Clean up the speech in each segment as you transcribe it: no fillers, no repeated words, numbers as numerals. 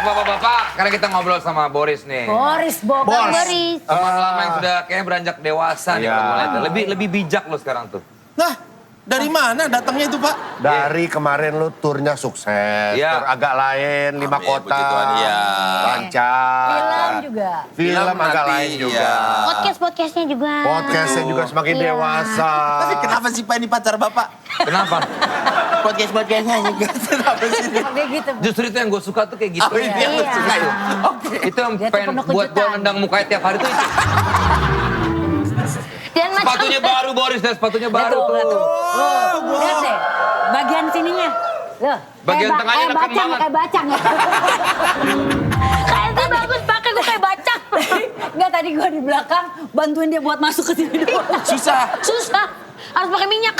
bapak-bapak, sekarang kita ngobrol sama Boris nih. Boris. Teman lama yang sudah kayaknya beranjak dewasa nih. Lebih bijak lo sekarang tuh. Nah, dari mana datangnya itu, Pak? Dari kemarin lu turnya sukses, Iya. tur agak lain, 5 Amin, kota, puji Tuhan, iya. lancar. Film juga. Film agak nanti, lain juga. iya. Podcastnya juga. Podcastnya juga semakin Iya. dewasa. Tapi kenapa sih Pak ini pacar Bapak? Kenapa? Podcastnya juga. Kenapa sih? Dia gitu. Justru itu yang gue suka tuh kayak gitu. Oh, ini yang lu Iya. suka ya? Oke. Itu yang Dia tuh pengen penuh buat gue kejutan. nendang mukanya tiap hari tuh itu. Dan Sepatunya baru Boris dan sepatunya baru tuh. Lihat deh, bagian sininya. Loh, Bagian kayak tengahnya neken bacang, banget. kayak bacang ya. Kayaknya bagus pakai gue kayak bacang. Enggak, tadi gue di belakang bantuin dia buat masuk ke sini doang. Susah. Harus pakai minyak.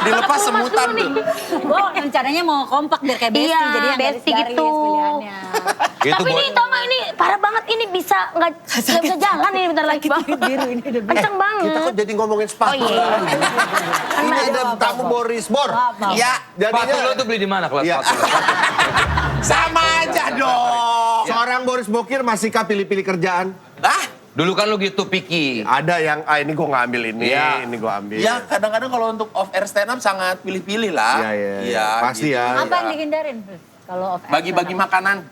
Dilepas semutan tuh. Gue rencananya mau kompak biar kayak Besti, Iya, jadi yang Besti garis-garis gitu. pilihannya. Gitu, Tapi ini Boy. tau gak ini parah banget ini bisa nggak bisa jalan ini bentar lagi bang. Biru ini udah biru. Kenceng banget. Kita kok jadi ngomongin sepatu. Oh, iya. Ini ada tamu Boris, Bor. Maaf. Ya, Sepatu lo tuh beli di mana kalau Iya. sepatu? sama aja dong. Seorang Boris Bokir masihkah pilih-pilih kerjaan? Ah, Dulu kan lu gitu picky. Ada yang, ini gue ngambil ini, Iya. ini gue ambil. ya kadang-kadang kalau untuk off air stand up sangat pilih-pilih lah. Iya. Pasti ya. Apa yang dihindarin kalau off air? Bagi-bagi makanan.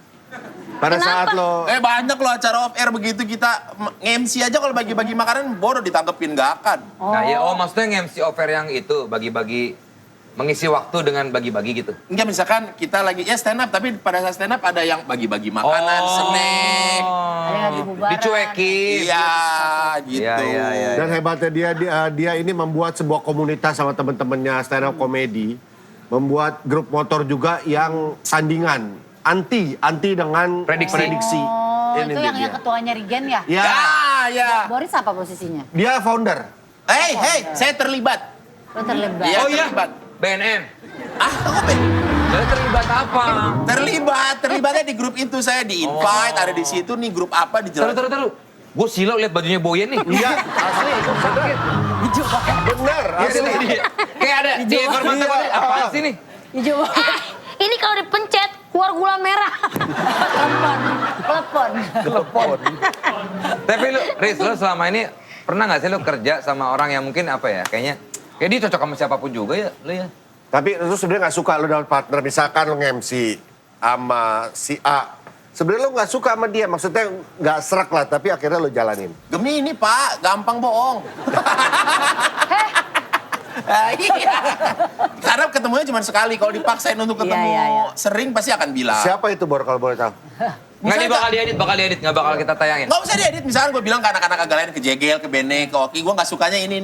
Pada saat lo... Banyak loh acara off air begitu kita nge-MC aja kalau bagi-bagi makanan bodoh ditangkepin gak akan. Nah ya, maksudnya nge-MC offer yang itu bagi-bagi mengisi waktu dengan bagi-bagi gitu. Enggak, misalkan kita lagi ya stand up tapi pada saat stand up ada yang bagi-bagi makanan, snack. Ada yang lagi bubaran. Dicuekin. Iya, gitu. Iya. Dan hebatnya dia ini membuat sebuah komunitas sama teman-temannya stand up comedy, membuat grup motor juga yang tandingan anti dengan Prediksi. Oh, Ini itu dia. yang ketuanya Rigen ya? Ya, Ya. Boris apa posisinya? dia founder. Hey, saya terlibat. Lo terlibat. Iya. Oh iya, terlibat. BNN. Apa? Lalu terlibat apa? Terlibatnya di grup itu saya di invite, ada di situ nih grup apa dijelasin. Taruh. Gue silau lihat bajunya Boyen nih. Iya, asli. Bener, asli. Kayak ada di informasi apaan sih nih? Hijau banget. Ini kalau dipencet keluar gula merah. Telepon. Tapi lu, Riz, lu selama ini pernah nggak sih lu kerja sama orang yang mungkin apa ya? Kayak dia cocok sama siapapun juga ya, lu ya? Tapi lu sebenarnya nggak suka lu dapat partner, misalkan lu nge-MC sama si A. Sebenarnya lu nggak suka sama dia, maksudnya nggak serak lah, tapi akhirnya lu jalanin. Gemini Pak, gampang bohong. Iya. Karena ketemunya cuma sekali, kalau dipaksain untuk ketemu Iya. sering pasti akan bilang. Siapa itu Bor kalau boleh tahu? Nggak, dia bakal diedit, nggak bakal kita tayangin. Nggak usah diedit, misalkan gue bilang ke anak-anak agak lain, ke Jegel, ke Bene, ke Oki, gue nggak sukanya ini,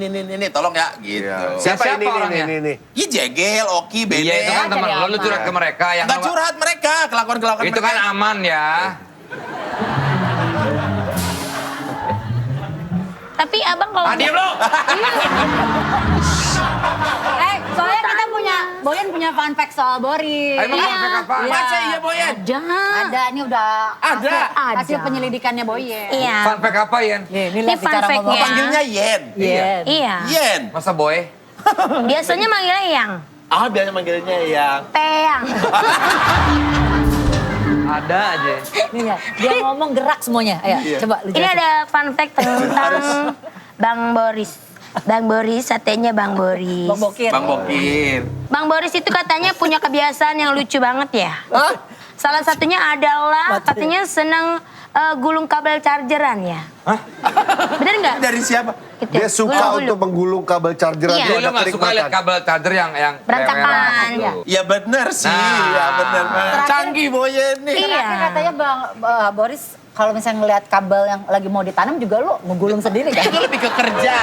tolong ya, gitu. Iya. Siapa Siapa orangnya? ini? Iya Jegel, Oki, Bene. Iya, itu kan teman cari lu aman. curhat ke mereka yang Nggak curhat mereka, kelakuan-kelakuan itu mereka. kan aman ya. Tapi abang kalau Diam lu. Soalnya kita Boyan punya fun fact soal Boris. Emang fun fact apa? Masa iya Boyan? Ada, ini udah Ada. hasil penyelidikannya Boyan. Iya. Fun fact apa, Yen? Ini Ini lihat fun cara fact-nya. ngomong. Panggilnya Yen. Yen. Iya. Yen. Masa boy? Biasanya manggilnya yang Biasa manggilnya yang. Peyang. Ada aja. Nih lihat, dia ngomong gerak semuanya. Ayo, coba lu Ini jelasin. ada fun fact tentang Bang Boris. Bang Boris, satenya Bang Boris. Bang Bokir. Bang Bokir. Bang Boris itu katanya punya kebiasaan yang lucu banget ya. Salah satunya adalah katanya senang gulung kabel chargeran ya. Bener nggak? Dari siapa? Gitu. Dia suka Gulung-gulung. untuk menggulung kabel charger Iya. atau Jadi ada lu nggak suka lihat kenikmatan. kabel charger yang Berantakan. leweran gitu? Ya bener sih, Nah. ya bener. Canggih Boyen nih. Iya. Terakhir katanya Bang Boris kalau misalnya ngelihat kabel yang lagi mau ditanam juga lu ngegulung sendiri kan? Itu lebih ke kerja.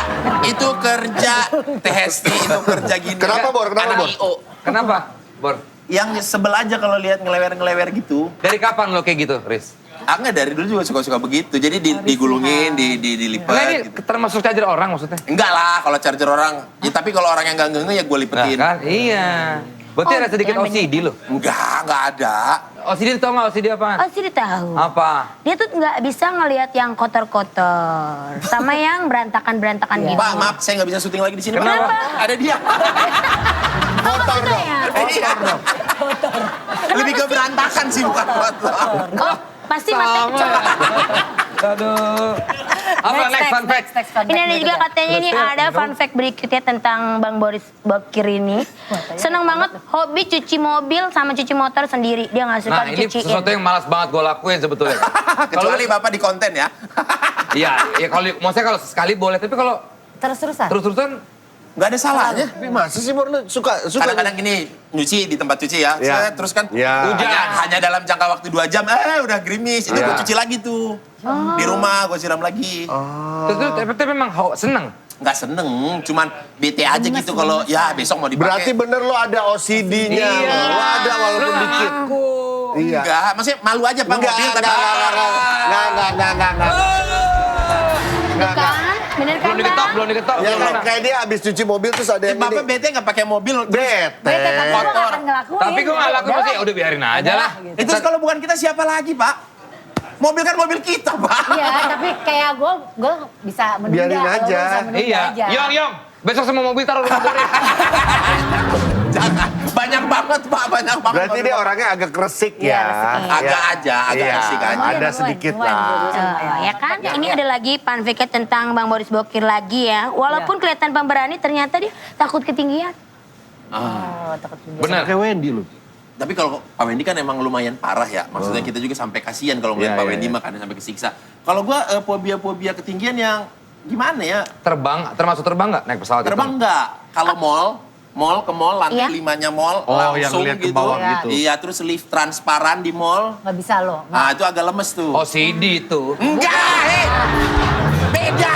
Itu kerja. THST itu kerja gini. Kenapa, Bor? Kenapa, Anak Bor? IO. Kenapa, Bor? Yang sebel aja kalau lihat ngelewer-ngelewer gitu. Dari kapan lo kayak gitu, Riz? Enggak, dari dulu juga suka-suka begitu. Jadi digulungin, Nah, dilipat. ini Gitu. termasuk charger orang maksudnya? Enggak lah kalau charger orang. Ya, tapi kalau orang yang gak ngeh ya gue Nah, lipetin. kan? Iya. Berarti ada sedikit yang OCD lo? Enggak ada. OCD tau nggak OCD apaan? Oh, sih tahu. Apa? Dia tuh nggak bisa ngelihat yang kotor-kotor sama yang berantakan-berantakan gitu. Pak, maaf saya nggak bisa syuting lagi di sini. Pak. Kenapa? Ada dia. Motor dong. ya? Iya. Lebih ke berantakan Cuci bukan kotor. Oh, pasti mati. Aduh. Apa next fun fact? Ini ada juga katanya nih ada fun fact berikutnya tentang Bang Boris Bokir ini. Seneng banget hobi cuci mobil sama cuci motor sendiri. Dia nggak suka Nah ini dicuciin. sesuatu yang malas banget gue lakuin sebetulnya. Kecuali Bapak di konten ya. Iya, ya kalau maksudnya kalau sekali boleh, tapi kalau Terus-terusan? terus-terusan Nggak ada salahnya. Tapi masa sih Bor, lu suka Kadang-kadang gini, nyuci di tempat cuci ya. Iya. Terus kan Iya. hujan. Hanya dalam jangka waktu 2 jam, udah gerimis. Itu Iya. gue cuci lagi tuh. Di rumah gue siram lagi. tapi memang seneng. Nggak seneng, cuman bete aja gitu kalau ya besok mau dipakai. Berarti bener lo ada OCD-nya. Iya. Lo ada walaupun dikit. Iya. Enggak, maksudnya malu aja Pak mobil tapi Enggak. Bener kan Belum diketok, Bang? belum diketok. Ya belum kan pernah. kayak dia abis cuci mobil terus ada yang Bapak ini. bete nggak pakai mobil. Bete. Bete, tapi gue Kotor. gak akan ngelakuin. Tapi gue gak lakuin, maksudnya udah biarin aja lah. Itu kalau bukan kita siapa lagi Pak? Mobil kan mobil kita Pak. Iya, tapi kayak gue bisa menunda. Biarin kalau aja. gua bisa menunda Iya, aja. Yong, besok semua mobil taruh rumah Boris. Jangan, banyak banget Pak, banyak banget. Berarti dia orangnya agak kresik Iya, ya. resik. Agak aja, agak Iya, resik aja. Ada sedikit lah. Ya kan, ini ada lagi fun fact tentang Bang Boris Bokir lagi ya. Walaupun kelihatan pemberani, ternyata dia takut ketinggian. Oh, takut juga. Bener. Kayak Wendy lu. Tapi kalau Pak Wendy kan emang lumayan parah ya. Maksudnya kita juga sampai kasihan kalau ngeliat Iya, Pak iya, Wendy iya. makanya sampai kesiksa. Kalau gua fobia-fobia ketinggian yang gimana ya? Terbang, termasuk terbang gak naik pesawat Terbang itu? enggak? Kalau mall ke mall, lantai Iya. 5-nya mall, Oh, yang langsung lihat ke gitu. bawah gitu. Iya, terus lift transparan di mall. Gak bisa lo. Nah, itu agak lemes tuh. Oh CD itu. Enggak, beda.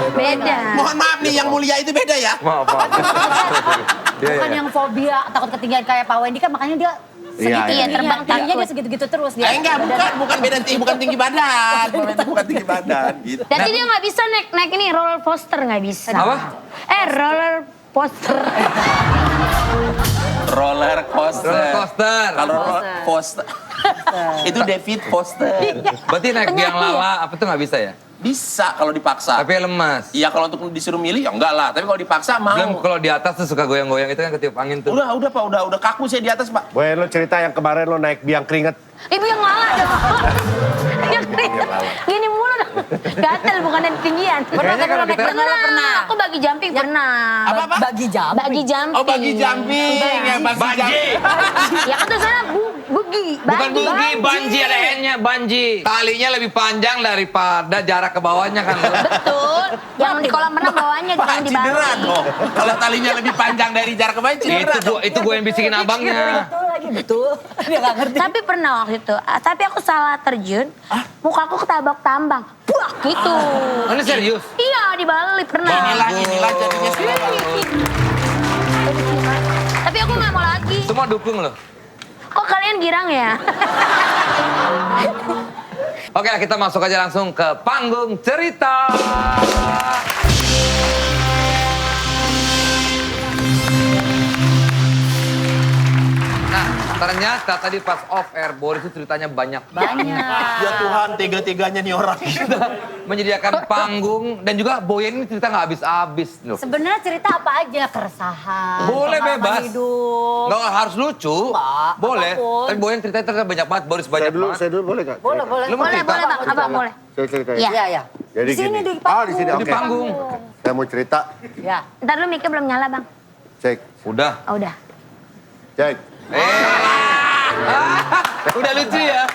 Beda. Mohon maaf nih, yang mulia itu beda ya. Maaf. Iya, Bukan iya. yang fobia takut ketinggian kayak Pak Wendy kan makanya dia Iya, segitu iya. ya terbang Iya, tingginya takut. dia segitu-gitu terus dia. Enggak, bukan beda bukan tinggi badan. Bukan tinggi badan gitu. Dan dia nggak bisa naik ini roller coaster nggak bisa. Apa? Roller coaster. Roller coaster. Roller coaster. Kalau roller coaster. Itu David Foster. Berarti naik biang lala, apa tuh gak bisa ya? Bisa kalau dipaksa. Tapi lemas. Iya kalau untuk disuruh milih ya enggak lah. Tapi kalau dipaksa Belum mau. kalau di atas tuh suka goyang-goyang itu kan ketiup angin tuh. Udah Pak, udah kaku saya di atas Pak. Boy, lo cerita yang kemarin lo naik biang keringet. Ibu yang ngalah dong. Yang keringet. Gini mulu dong. Gatel bukan dari ketinggian. Pernah Kayaknya kalau kita- Pernah. Aku bagi jumping pernah. Apa? Bagi jam. Bagi jumping. Oh bagi jumping ya, bagi Banji. jumping. Ya kan tuh sana bugi. Bukan bugi, banji ada N-nya, banji. Talinya lebih panjang daripada jarak ke bawahnya kan. Betul. Yang di kolam renang bawahnya Pak, jangan cedera dibalik. dong. Kalau talinya lebih panjang dari jarak ke bawah cedera dong. itu gua yang bisikin abangnya. Betul lagi, betul. Dia gak ngerti. Tapi pernah waktu itu, tapi aku salah terjun, mukaku ketabak tambang. Buak gitu. Oh, ini serius? Iya, di Bali pernah. Inilah jadinya Tapi aku nggak mau lagi. Semua dukung loh. Kok kalian girang ya? Oke, kita masuk aja langsung ke panggung cerita. Nah, ternyata tadi pas off air Boris itu ceritanya banyak Ya Tuhan, tega-teganya nih orang. menyediakan panggung dan juga Boyen ini cerita nggak habis-habis loh. Sebenarnya cerita apa aja, keresahan. Boleh pengalaman bebas. hidup. Nggak harus lucu, Nggak, boleh. apapun. Tapi Boyen ceritanya ternyata banyak banget, Boris banyak banget. Saya dulu boleh gak? Boleh, boleh. Lu mau Boleh, cerita? boleh bang, apa boleh? Saya cerita Iya. Iya, iya. Jadi Di sini, gini. di Oh, di sini, Di oke. panggung. Saya mau cerita. Ya. Ntar dulu mic belum nyala bang. Cek, Udah. Oh, udah. cek. Udah lucu ya.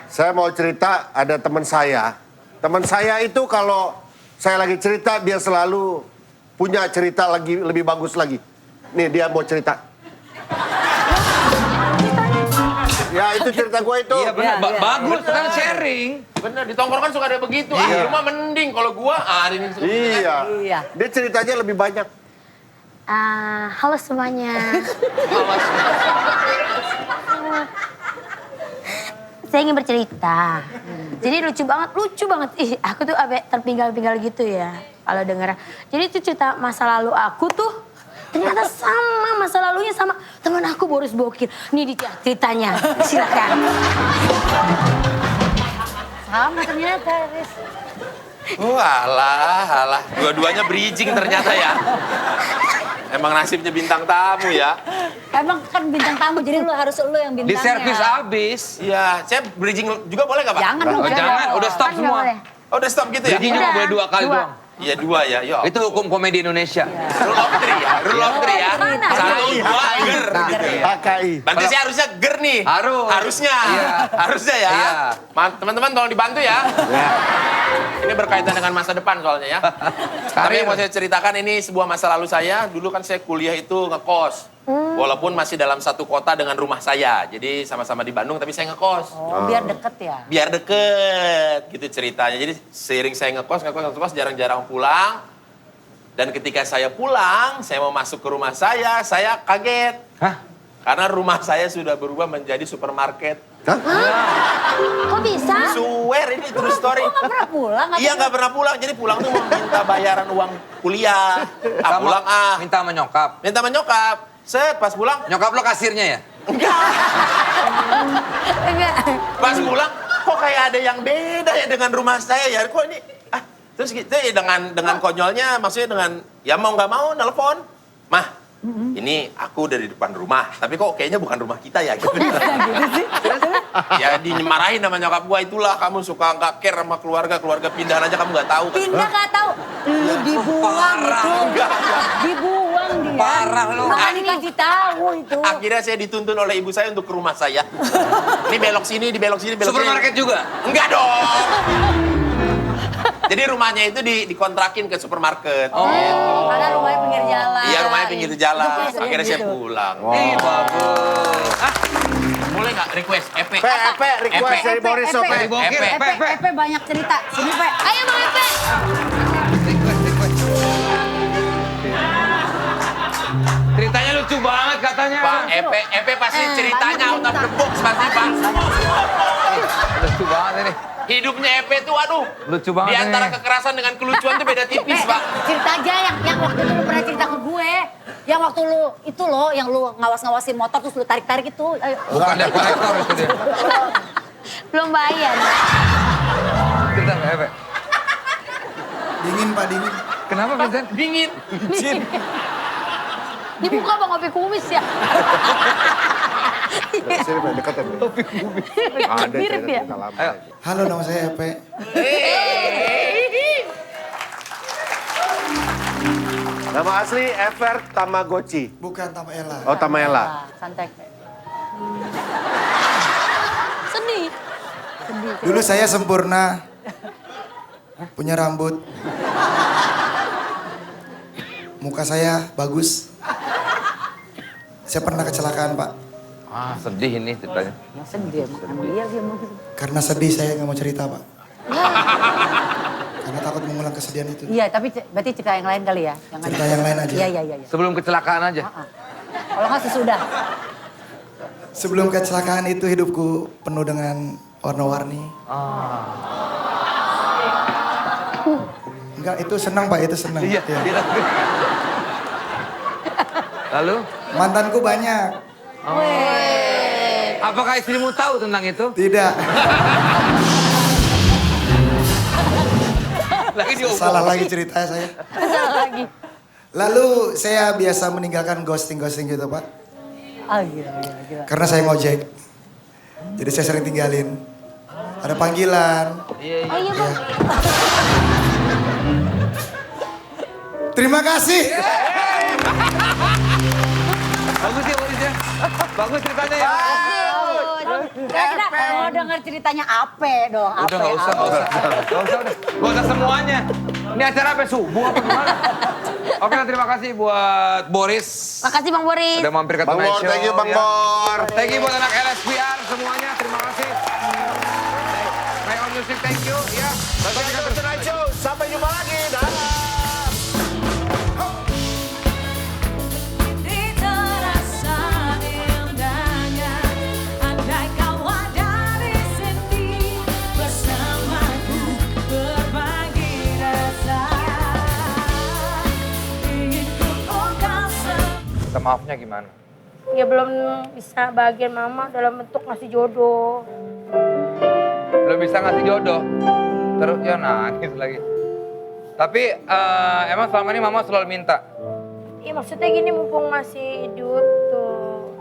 Saya mau cerita, ada teman saya. Teman saya itu kalau saya lagi cerita, dia selalu punya cerita lagi lebih bagus lagi. Nih, dia mau cerita. Ya, itu cerita gue itu. Iya benar, Iya, iya. bagus kan sharing. Bener, di tongkrongan suka ada begitu. Iya. Di rumah mending. Kalau gua, hari ini suka. Iya. Iya. Dia ceritanya lebih banyak. Halo semuanya. Saya ingin bercerita. Jadi lucu banget. Ih, aku tuh terpinggal-pinggal gitu ya kalau denger. Jadi itu cerita masa lalu aku tuh ternyata sama masa lalunya sama teman aku Boris Bokir. Nih dia ceritanya. Silakan. Sama ternyata, Riz. Alah. Dua-duanya bridging ternyata ya. Emang nasibnya bintang tamu ya. Emang kan bintang tamu, jadi harus lu yang Di bintangnya. servis abis. Iya, saya bridging juga boleh nggak Pak? Jangan dong. Oh, jangan, udah stop Kan nggak semua. boleh. Oh, udah stop gitu ya? Bridgingnya nggak boleh 2 kali Dua. doang. Iya 2 ya, yo. Itu hukum komedi Indonesia. Rule of 3 ya, rule of 3 ya. Mana? 1, 2, ger gitu ya. HKI. Berarti saya harusnya ger nih. Harusnya. Iya. Harusnya ya. Iya. Teman-teman tolong dibantu ya. Ini berkaitan dengan masa depan soalnya ya. Tapi yang mau saya ceritakan ini sebuah masa lalu saya. Dulu kan saya kuliah itu ngekos. Walaupun masih dalam satu kota dengan rumah saya. Jadi sama-sama di Bandung tapi saya ngekos. Oh, biar deket ya. Biar deket gitu ceritanya. Jadi seiring saya ngekos jarang-jarang pulang. Dan ketika saya pulang, saya mau masuk ke rumah saya kaget. Hah? Karena rumah saya sudah berubah menjadi supermarket. Kok bisa? Swear ini true story. Kok gak pernah pulang? Iya nggak pernah pulang. Jadi pulang tuh mau minta bayaran uang kuliah. Kamu Pulang minta sama nyokap. minta sama nyokap. Set pas pulang Nyokap lo kasirnya ya? Enggak. pas pulang kok kayak ada yang beda ya dengan rumah saya ya. Kok ini terus gitu ya dengan konyolnya maksudnya dengan ya mau nggak mau nelpon. Mah, ini aku dari depan rumah, tapi kok kayaknya bukan rumah kita ya gitu. Ya dimarahin sama nyokap gua, itulah kamu suka nggak care sama keluarga pindahan aja kamu nggak tahu. Pindah gak tahu. Lu dibuang itu. Dibuang dia. Parah lu. Nggak dikasih tahu itu. Akhirnya saya dituntun oleh ibu saya untuk ke rumah saya. Ini belok sini, belok sini. Supermarket juga? Enggak dong. Jadi rumahnya itu dikontrakin ke supermarket. Oh, karena rumahnya pinggir jalan. Iya, rumahnya pinggir jalan. Hidupnya sendiri Akhirnya saya gitu. pulang. Ih, bagus. Boleh nggak request? EP. Request dari Boris Epe, Sope. Bokir, Epe, Epe banyak cerita. Sini, Pe. Ayo Bang Epe. Ceritanya lucu banget katanya. Pak, EP pasti ceritanya out of the box pasti, Pak. Lucu banget ini. Hidupnya EP tuh aduh. Lucu banget Di antara ini. kekerasan dengan kelucuan tuh beda tipis, Pak. Cerita aja yang waktu itu lu pernah cerita ke gue. Yang waktu lu, itu loh, yang lu ngawas-ngawasin motor terus lu tarik-tarik itu. Ayo. Bukan debt collector itu dia. Belum bayar. Cerita nggak, Epe? Dingin Pak, dingin. Kenapa, Vincent? Dingin. Dibuka Bang Opi kumis ya. Sini, Pak, dekat ya. Ada Mirip ya? cerita lama. Ayo. Halo, nama saya Epe. Nama asli Ever Tamagotchi. Bukan Tamaela. Oh, Tamaela. Nah, santai. Pe. Sedih. Dulu saya sempurna. Punya rambut. Muka saya bagus. Saya pernah kecelakaan, Pak. Ah, sedih ini ceritanya. Ya sedih emang dia mau gitu. Karena sedih saya nggak mau cerita, Pak. Karena takut mengulang kesedihan itu. Iya, tapi berarti cerita yang lain kali ya. Cerita yang lain aja. Iya. Sebelum kecelakaan aja. Kalau nggak sesudah. Sebelum kecelakaan itu hidupku penuh dengan warna-warni. Enggak, itu senang Pak, itu senang. Iya. Ya. Lalu, Mantanku banyak. apakah istrimu tahu tentang itu? Tidak. Lagi diomong. Salah lagi ceritanya saya. Salah lagi. Lalu saya biasa meninggalkan ghosting-ghosting gitu Pak. Ah, gila. Karena saya ngojek. Jadi saya sering tinggalin. Ada panggilan. Oh iya Bang. Terima kasih. Bagus ya, Boris ya. Bagus ceritanya ya. Kira-kira kalau denger ceritanya Ape dong. Udah nggak usah, nggak usah. Nggak usah, udah. Nggak usah semuanya. Ini acara sampai subuh apa gimana? Oke, lah, terima kasih buat Boris. Makasih Bang Boris. Udah mampir ke Bang Tonight Bor, Show. thank you Bang ya. Bor. Thank you buat anak LSPR semuanya, terima kasih. My Own Music, thank you. Ya, saksikan terus. Tonight Show, sampai jumpa lagi. Dah. Terasa indahnya andai kau ada di sini bersamaku berbagi rasa ingin ku ungkap Minta maafnya gimana? Ya belum bisa bagian mama dalam bentuk ngasih jodoh. Belum bisa ngasih jodoh. Terus ya nangis lagi. Tapi emang selama ini mama selalu minta. Iya maksudnya gini mumpung masih hidup tuh.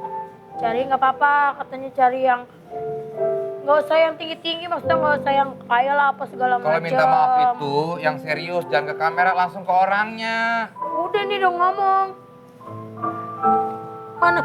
Cari nggak apa-apa, katanya cari yang nggak usah yang tinggi-tinggi, maksudnya nggak usah yang kaya lah apa segala macam. Kalau minta maaf itu yang serius, jangan ke kamera, langsung ke orangnya. Udah nih dong ngomong. Mana?